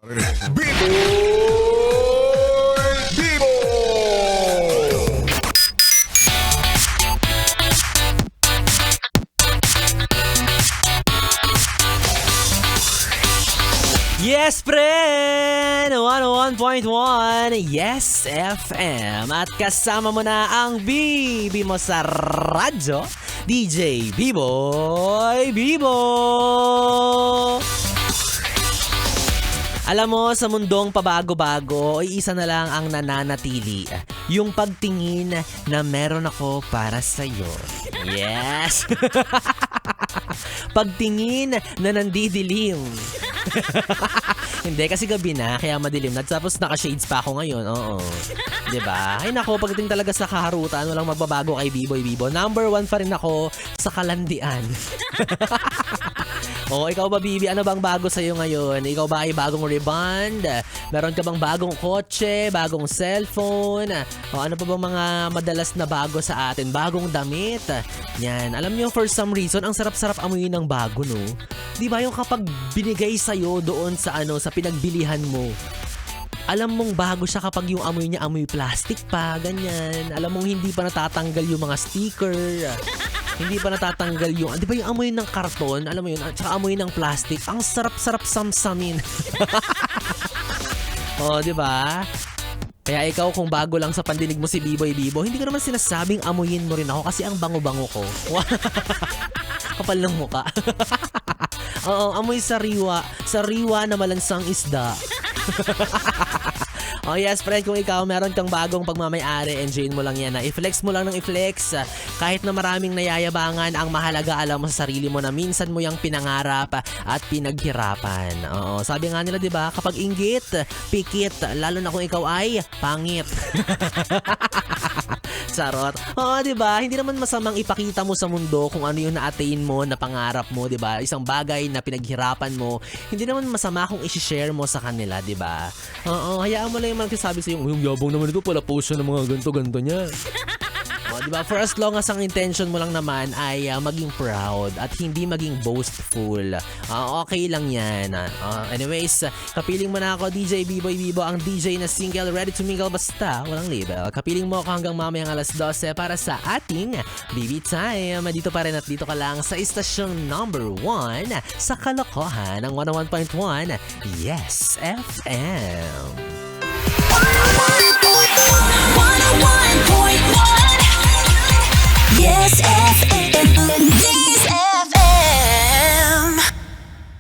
Bibo! Yes, friend! 101.1 Yes FM. At kasama mo na ang bibi mo sa radyo, DJ B-Boy Bibo! Alam mo, sa mundong pabago-bago, ay isa na lang ang nananatili. Yung pagtingin na meron ako para sa'yo. Yes! Pagtingin na nandidilim. Hindi, kasi gabi na, kaya madilim na. Tapos naka-shades pa ako ngayon, oo. Diba? Ay nako, pagdating talaga sa kaharutan, walang magbabago kay B-Boy Bibo. Number 1 pa rin ako sa kalandian. O, ikaw ba, Bibi? Ano bang bago sa'yo ngayon? Ikaw ba ay bagong rebond? Meron ka bang bagong kotse? Bagong cellphone? O, ano pa bang mga madalas na bago sa atin? Bagong damit? Yan. Alam niyo, for some reason, ang sarap-sarap amuyin ng bago, no? Di ba yung kapag binigay sa'yo doon sa sa pinagbilihan mo, alam mong bago siya kapag yung amoy niya amoy plastic pa, ganyan. Alam mong hindi pa natatanggal yung mga sticker. Hindi pa natatanggal yung, di ba yung amoy ng karton, alam mo yun, at saka amoy ng plastic, ang sarap-sarap samsamin. O, di ba? Kaya ikaw, kung bago lang sa pandinig mo si B-Boy Bibo, hindi ko naman sinasabing amuyin mo rin ako kasi ang bango-bango ko. Kapal ng muka. Oo, amoy sariwa. Sariwa na malansang isda. Oh yes, friend, kung ikaw meron kang bagong pagmamayari, enjoyin mo lang yan na i-flex mo lang ng i-flex. Kahit na maraming nayayabangan, ang mahalaga alam mo sa sarili mo na minsan mo yung pinangarap at pinaghirapan. Oo, sabi nga nila, 'di ba, kapag inggit, pikit, lalo na kung ikaw ay pangit. Charot. Oo, 'di ba? Hindi naman masamang ipakita mo sa mundo kung ano yung na-attain mo, na pangarap mo, 'di ba? Isang bagay na pinaghirapan mo. Hindi naman masama kung i-share mo sa kanila, 'di ba? Oo, hayaan mo lang yung magsasabi sa yung yabang naman ito, pala post siya ng mga ganto-ganto niya. O, diba? For as long as ang intention mo lang naman ay maging proud at hindi maging boastful, okay lang yan. Anyways, kapiling mo na ako, DJ B-Boy Bibo, ang DJ na single, ready to mingle, basta walang label. Kapiling mo ako hanggang mamayang alas 12 para sa ating BB Time. Dito pa rin at dito ka lang sa istasyong number 1 sa kalokohan ng 101.1 Yes FM. 101.1 Yes FM.